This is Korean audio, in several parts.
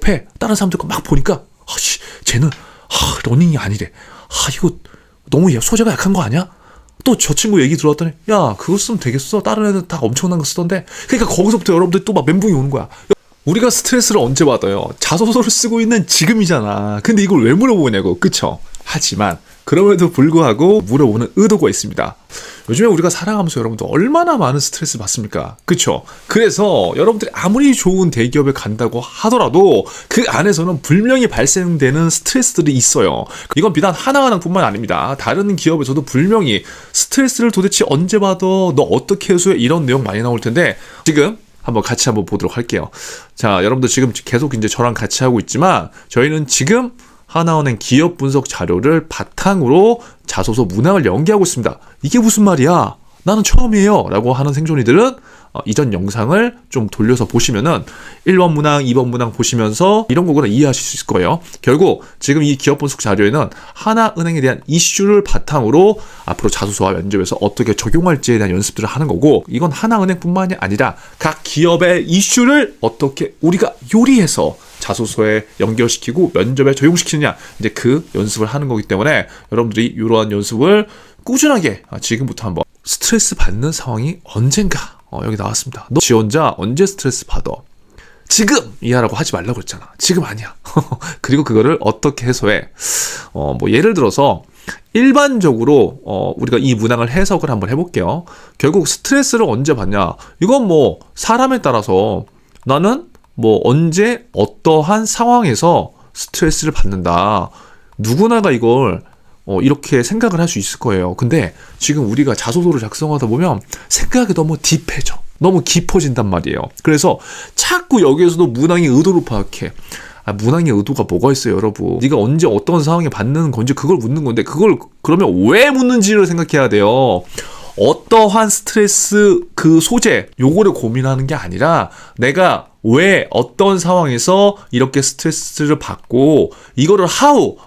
옆에 다른 사람들 거 막 보니까 아씨 쟤는 러닝이 아니래. 이거 너무 소재가 약한 거 아니야? 또 저 친구 얘기 들어왔더니 야 그거 쓰면 되겠어. 다른 애들 다 엄청난 거 쓰던데. 그러니까 거기서부터 여러분들 또 막 멘붕이 오는 거야. 우리가 스트레스를 언제 받아요? 자소서를 쓰고 있는 지금이잖아. 근데 이걸 왜 물어보냐고. 그쵸? 하지만 그럼에도 불구하고 물어보는 의도가 있습니다. 요즘에 우리가 살아가면서 여러분들 얼마나 많은 스트레스 받습니까? 그쵸? 그래서 여러분들이 아무리 좋은 대기업에 간다고 하더라도 그 안에서는 분명히 발생되는 스트레스들이 있어요. 이건 비단 하나하나뿐만 아닙니다. 다른 기업에서도 분명히 스트레스를 도대체 언제 받아? 너 어떻게 해소해? 이런 내용 많이 나올 텐데 지금 같이 보도록 할게요. 자, 여러분들 지금 계속 이제 저랑 같이 하고 있지만 저희는 지금 하나은행 기업 분석 자료를 바탕으로 자소서 문항을 연기하고 있습니다. 이게 무슨 말이야? 나는 처음이에요. 라고 하는 생존이들은 이전 영상을 좀 돌려서 보시면은 1번 문항, 2번 문항 보시면서 이런 거구나 이해하실 수 있을 거예요. 결국 지금 이 기업 분석 자료에는 하나은행에 대한 이슈를 바탕으로 앞으로 자소서와 면접에서 어떻게 적용할지에 대한 연습들을 하는 거고, 이건 하나은행뿐만이 아니라 각 기업의 이슈를 어떻게 우리가 요리해서 자소서에 연결시키고 면접에 적용시키느냐, 이제 그 연습을 하는 거기 때문에 여러분들이 이러한 연습을 꾸준하게 지금부터 한번. 스트레스 받는 상황이 언젠가 여기 나왔습니다. 너 지원자 언제 스트레스 받아? 지금 이하라고 하지 말라고 그랬잖아. 지금 아니야. 그리고 그거를 어떻게 해소해? 예를 들어서 일반적으로 우리가 이 문항을 해석을 한번 해볼게요. 결국 스트레스를 언제 받냐? 이건 사람에 따라서 나는 언제 어떠한 상황에서 스트레스를 받는다. 누구나가 이걸 이렇게 생각을 할 수 있을 거예요. 근데 지금 우리가 자소서를 작성하다 보면 생각이 너무 딥해져. 너무 깊어진단 말이에요. 그래서 자꾸 여기에서도 문항의 의도를 파악해. 문항의 의도가 뭐가 있어요, 여러분? 네가 언제 어떤 상황에 받는 건지 그걸 묻는 건데, 그걸 그러면 왜 묻는지를 생각해야 돼요. 어떠한 스트레스 그 소재, 요거를 고민하는 게 아니라 내가 왜 어떤 상황에서 이렇게 스트레스를 받고 이거를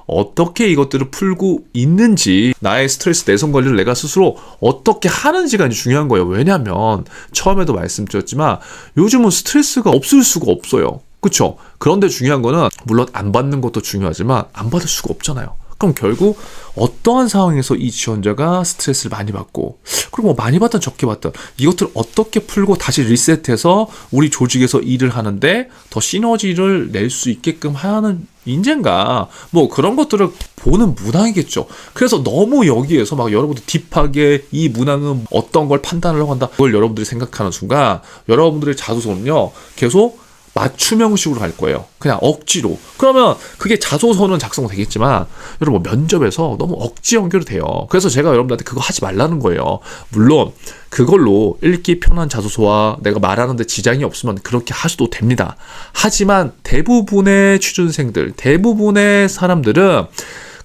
어떻게 이것들을 풀고 있는지, 나의 스트레스 내성 관리를 내가 스스로 어떻게 하는지가 이제 중요한 거예요. 왜냐하면 처음에도 말씀드렸지만 요즘은 스트레스가 없을 수가 없어요. 그쵸? 그런데 중요한 거는 물론 안 받는 것도 중요하지만 안 받을 수가 없잖아요. 그럼 결국 어떠한 상황에서 이 지원자가 스트레스를 많이 받고, 그리고 많이 받든 적게 받든 이것들을 어떻게 풀고 다시 리셋해서 우리 조직에서 일을 하는데 더 시너지를 낼 수 있게끔 하는 인재인가, 그런 것들을 보는 문항이겠죠. 그래서 너무 여기에서 여러분들 딥하게 이 문항은 어떤 걸 판단하려고 한다, 그걸 여러분들이 생각하는 순간 여러분들의 자소서는요 계속 맞춤형식으로 갈 거예요. 그냥 억지로. 그러면 그게 자소서는 작성되겠지만 여러분 면접에서 너무 억지 연결이 돼요. 그래서 제가 여러분들한테 그거 하지 말라는 거예요. 물론 그걸로 읽기 편한 자소서와 내가 말하는데 지장이 없으면 그렇게 하셔도 됩니다. 하지만 대부분의 취준생들, 대부분의 사람들은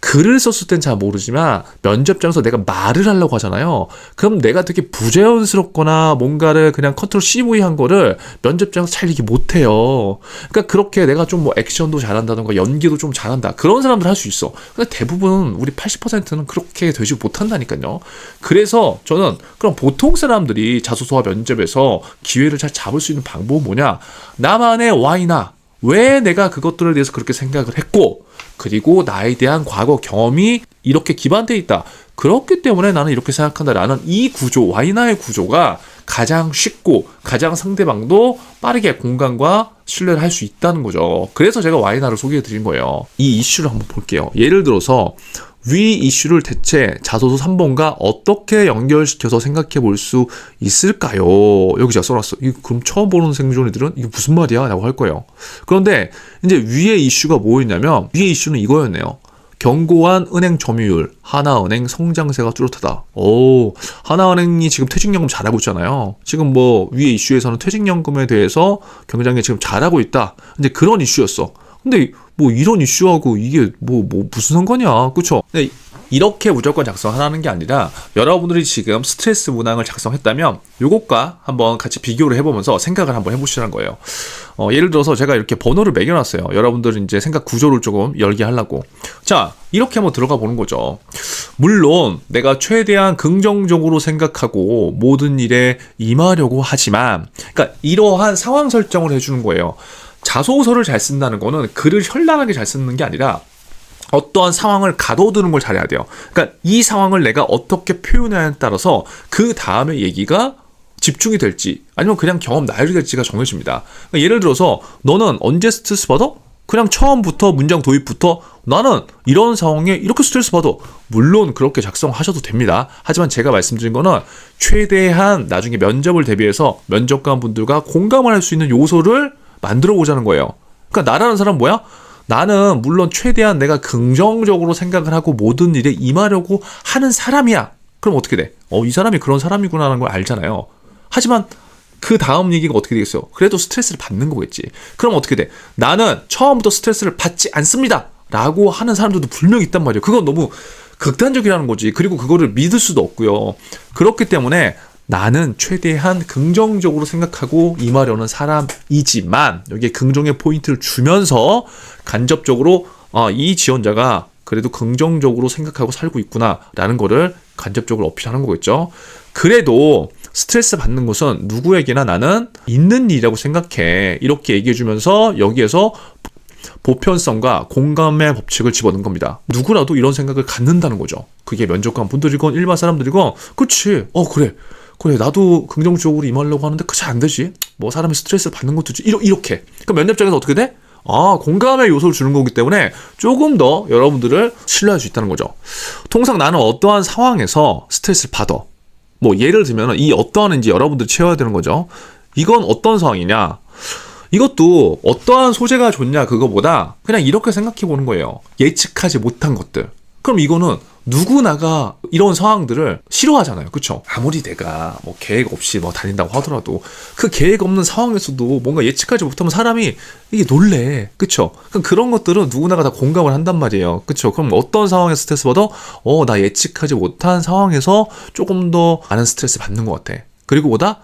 글을 썼을 땐 잘 모르지만 면접장에서 내가 말을 하려고 하잖아요. 그럼 내가 되게 부자연스럽거나 뭔가를 그냥 컨트롤 CV 한 거를 면접장에서 잘 얘기 못해요. 그러니까 그렇게 내가 좀 액션도 잘한다던가 연기도 좀 잘한다, 그런 사람들 할 수 있어. 근데 대부분 우리 80%는 그렇게 되지 못한다니까요. 그래서 저는 그럼 보통 사람들이 자소서와 면접에서 기회를 잘 잡을 수 있는 방법은 뭐냐? 나만의 Y나 왜 내가 그것들에 대해서 그렇게 생각을 했고, 그리고 나에 대한 과거 경험이 이렇게 기반되어 있다. 그렇기 때문에 나는 이렇게 생각한다라는 이 구조, Y나의 구조가 가장 쉽고 가장 상대방도 빠르게 공감과 신뢰를 할 수 있다는 거죠. 그래서 제가 Y나를 소개해 드린 거예요. 이 이슈를 한번 볼게요. 예를 들어서 위 이슈를 대체 자소서 3번과 어떻게 연결시켜서 생각해 볼 수 있을까요? 여기 제가 써놨어. 그럼 처음 보는 생존이들은 이게 무슨 말이야? 라고 할 거예요. 그런데 이제 위의 이슈가 뭐였냐면, 위의 이슈는 이거였네요. 견고한 은행 점유율, 하나은행 성장세가 뚜렷하다. 하나은행이 지금 퇴직연금 잘하고 있잖아요. 지금 위의 이슈에서는 퇴직연금에 대해서 굉장히 지금 잘하고 있다. 이제 그런 이슈였어. 근데 이런 이슈하고 이게 무슨 상관이야, 그쵸? 근데 이렇게 무조건 작성하라는 게 아니라 여러분들이 지금 스트레스 문항을 작성했다면 요것과 한번 같이 비교를 해보면서 생각을 한번 해보시라는 거예요. 예를 들어서 제가 이렇게 번호를 매겨놨어요. 여러분들 이제 생각 구조를 조금 열게 하려고. 자, 이렇게 한번 들어가 보는 거죠. 물론 내가 최대한 긍정적으로 생각하고 모든 일에 임하려고 하지만, 그러니까 이러한 상황 설정을 해주는 거예요. 자소서를 잘 쓴다는 거는 글을 현란하게 잘 쓰는 게 아니라 어떠한 상황을 가둬두는 걸 잘해야 돼요. 그러니까 이 상황을 내가 어떻게 표현하냐에 따라서 그 다음에 얘기가 집중이 될지 아니면 그냥 경험 나열이 될지가 정해집니다. 그러니까 예를 들어서 너는 언제 스트레스 받아? 그냥 처음부터 문장 도입부터 나는 이런 상황에 이렇게 스트레스 받아. 물론 그렇게 작성하셔도 됩니다. 하지만 제가 말씀드린 거는 최대한 나중에 면접을 대비해서 면접관 분들과 공감을 할 수 있는 요소를 만들어 보자는 거예요. 그러니까 나라는 사람 뭐야? 나는 물론 최대한 내가 긍정적으로 생각을 하고 모든 일에 임하려고 하는 사람이야. 그럼 어떻게 돼? 이 사람이 그런 사람이구나라는 걸 알잖아요. 하지만 그 다음 얘기가 어떻게 되겠어요? 그래도 스트레스를 받는 거겠지. 그럼 어떻게 돼? 나는 처음부터 스트레스를 받지 않습니다. 라고 하는 사람들도 분명히 있단 말이에요. 그건 너무 극단적이라는 거지. 그리고 그거를 믿을 수도 없고요. 그렇기 때문에 나는 최대한 긍정적으로 생각하고 임하려는 사람이지만 여기에 긍정의 포인트를 주면서 간접적으로 이 지원자가 그래도 긍정적으로 생각하고 살고 있구나 라는 거를 간접적으로 어필하는 거겠죠. 그래도 스트레스 받는 것은 누구에게나 나는 있는 일이라고 생각해. 이렇게 얘기해주면서 여기에서 보편성과 공감의 법칙을 집어넣은 겁니다. 누구라도 이런 생각을 갖는다는 거죠. 그게 면접관 분들이건 일반 사람들이건 그치 그래 나도 긍정적으로 임하려고 하는데 그치 안 되지. 뭐 사람이 스트레스를 받는 것도 이렇게. 그러니까 면접장에서 어떻게 돼? 공감의 요소를 주는 거기 때문에 조금 더 여러분들을 신뢰할 수 있다는 거죠. 통상 나는 어떠한 상황에서 스트레스를 받아. 뭐 예를 들면 이 어떠한인지 여러분들이 채워야 되는 거죠. 이건 어떤 상황이냐. 이것도 어떠한 소재가 좋냐 그거보다 그냥 이렇게 생각해 보는 거예요. 예측하지 못한 것들. 그럼 이거는 누구나가 이런 상황들을 싫어하잖아요. 그쵸? 아무리 내가 뭐 계획 없이 뭐 다닌다고 하더라도 그 계획 없는 상황에서도 뭔가 예측하지 못하면 사람이 이게 놀래. 그쵸? 그럼 그런 것들은 누구나가 다 공감을 한단 말이에요. 그쵸? 그럼 어떤 상황에서 스트레스 받아? 나 예측하지 못한 상황에서 조금 더 많은 스트레스 받는 것 같아. 그리고 보다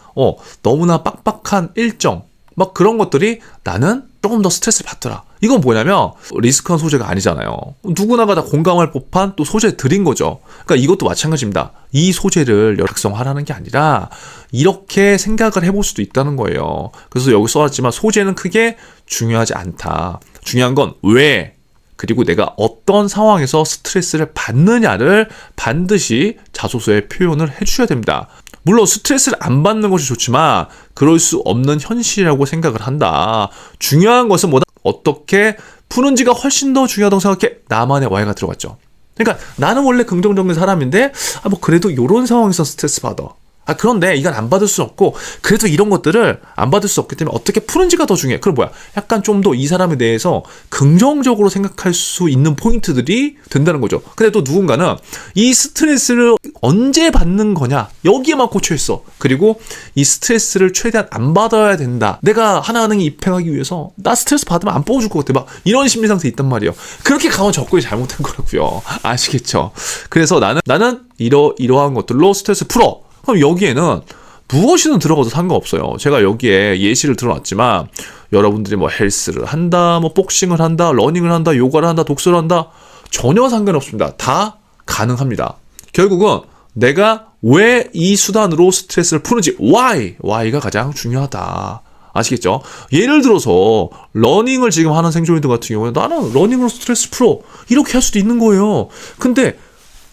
너무나 빡빡한 일정 막 그런 것들이 나는 조금 더 스트레스를 받더라. 이건 뭐냐면 리스크한 소재가 아니잖아요. 누구나가 다 공감할 법한 또 소재들인 거죠. 그러니까 이것도 마찬가지입니다. 이 소재를 작성하라는 게 아니라 이렇게 생각을 해볼 수도 있다는 거예요. 그래서 여기 써놨지만 소재는 크게 중요하지 않다. 중요한 건 왜, 그리고 내가 어떤 상황에서 스트레스를 받느냐를 반드시 자소서에 표현을 해주셔야 됩니다. 물론 스트레스를 안 받는 것이 좋지만 그럴 수 없는 현실이라고 생각을 한다. 중요한 것은 뭐다? 어떻게 푸는지가 훨씬 더 중요하다고 생각해. 나만의 Y가 들어갔죠. 그러니까 나는 원래 긍정적인 사람인데 뭐 그래도 이런 상황에서 스트레스 받아. 그런데 이건 안 받을 수 없고 그래도 이런 것들을 안 받을 수 없기 때문에 어떻게 푸는지가 더 중요해. 그럼 뭐야? 약간 좀 더 이 사람에 대해서 긍정적으로 생각할 수 있는 포인트들이 된다는 거죠. 근데 또 누군가는 이 스트레스를 언제 받는 거냐 여기에만 꽂혀 있어. 그리고 이 스트레스를 최대한 안 받아야 된다. 내가 하나은행에 입행하기 위해서 나 스트레스 받으면 안 뽑아줄 것 같아. 막 이런 심리 상태에 있단 말이에요. 그렇게 강한 접근이 잘못된 거라고요. 아시겠죠? 그래서 나는 이러한 것들로 스트레스 풀어. 그럼 여기에는 무엇이든 들어가도 상관없어요. 제가 여기에 예시를 들어놨지만 여러분들이 뭐 헬스를 한다, 뭐 복싱을 한다, 러닝을 한다, 요가를 한다, 독서를 한다 전혀 상관없습니다. 다 가능합니다. 결국은 내가 왜 이 수단으로 스트레스를 푸는지 Why가 가장 중요하다. 아시겠죠? 예를 들어서 러닝을 지금 하는 생존인들 같은 경우에 나는 러닝으로 스트레스 풀어 이렇게 할 수도 있는 거예요. 근데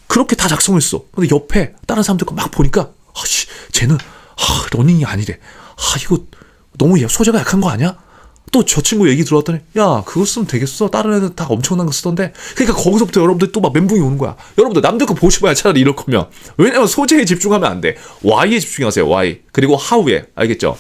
그렇게 다 작성했어. 근데 옆에 다른 사람들 거 막 보니까 쟤는 러닝이 아니래. 이거 너무 소재가 약한 거 아니야? 또 저 친구 얘기 들어왔더니 야 그거 쓰면 되겠어. 다른 애들 다 엄청난 거 쓰던데. 그러니까 거기서부터 여러분들 또 막 멘붕이 오는 거야. 여러분들 남들 거 보셔봐야 차라리 이럴 거면. 왜냐면 소재에 집중하면 안 돼. Why에 집중하세요. Why. 그리고 How에. 알겠죠?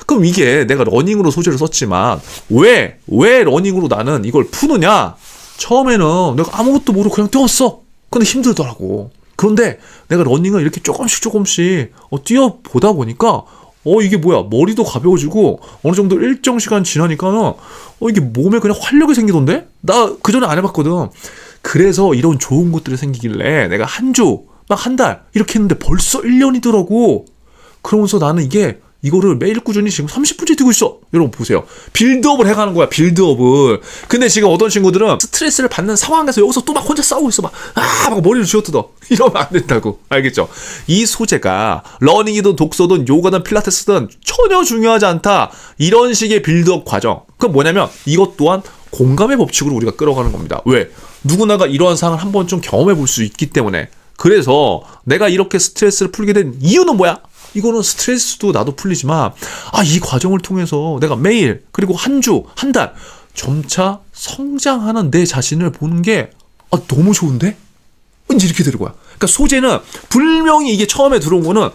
그럼 이게 내가 러닝으로 소재를 썼지만 왜 러닝으로 나는 이걸 푸느냐? 처음에는 내가 아무것도 모르고 그냥 뛰었어. 근데 힘들더라고. 그런데 내가 러닝을 이렇게 조금씩 뛰어보다 보니까 이게 뭐야, 머리도 가벼워지고 어느 정도 일정 시간 지나니까는 이게 몸에 그냥 활력이 생기던데? 나 그전에 안 해봤거든. 그래서 이런 좋은 것들이 생기길래 내가 한 주, 막 한 달 이렇게 했는데 벌써 1년이더라고. 그러면서 나는 이게 이거를 매일 꾸준히 지금 30분째 뛰고 있어. 여러분 보세요. 빌드업을 해가는 거야. 빌드업을. 근데 지금 어떤 친구들은 스트레스를 받는 상황에서 여기서 또 막 혼자 싸우고 있어. 막 머리를 쥐어뜯어. 이러면 안 된다고. 알겠죠? 이 소재가 러닝이든 독서든 요가든 필라테스든 전혀 중요하지 않다. 이런 식의 빌드업 과정. 그건 뭐냐면 이것 또한 공감의 법칙으로 우리가 끌어가는 겁니다. 왜? 누구나가 이러한 상황을 한번 좀 경험해 볼 수 있기 때문에. 그래서 내가 이렇게 스트레스를 풀게 된 이유는 뭐야? 이거는 스트레스도 나도 풀리지만 이 과정을 통해서 내가 매일 그리고 한 주, 한 달 점차 성장하는 내 자신을 보는 게 너무 좋은데? 왠지 이렇게 되는 거야. 그러니까 소재는 분명히 이게 처음에 들어온 거는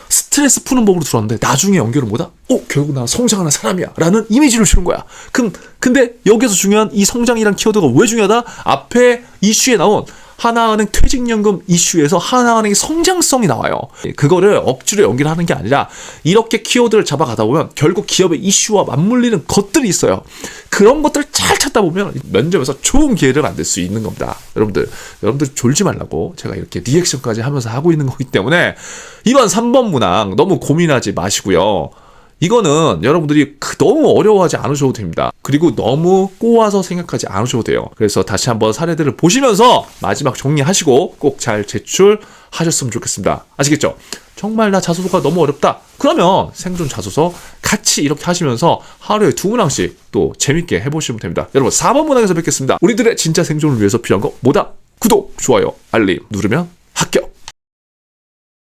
스트레스 푸는 법으로 들어왔는데 나중에 연결은 뭐다? 결국 나 성장하는 사람이야 라는 이미지를 주는 거야. 근데 여기서 중요한 이 성장이란 키워드가 왜 중요하다? 앞에 이슈에 나온 하나은행 퇴직연금 이슈에서 하나은행의 성장성이 나와요. 그거를 억지로 연결하는 게 아니라 이렇게 키워드를 잡아가다 보면 결국 기업의 이슈와 맞물리는 것들이 있어요. 그런 것들을 잘 찾다 보면 면접에서 좋은 기회를 만들 수 있는 겁니다. 여러분들 졸지 말라고 제가 이렇게 리액션까지 하면서 하고 있는 거기 때문에 이번 3번 문항 너무 고민하지 마시고요. 이거는 여러분들이 너무 어려워하지 않으셔도 됩니다. 그리고 너무 꼬아서 생각하지 않으셔도 돼요. 그래서 다시 한번 사례들을 보시면서 마지막 정리하시고 꼭 잘 제출하셨으면 좋겠습니다. 아시겠죠? 정말 나 자소서가 너무 어렵다. 그러면 생존 자소서 같이 이렇게 하시면서 하루에 2문항씩 또 재밌게 해보시면 됩니다. 여러분 4번 문항에서 뵙겠습니다. 우리들의 진짜 생존을 위해서 필요한 거 뭐다? 구독, 좋아요, 알림 누르면 합격!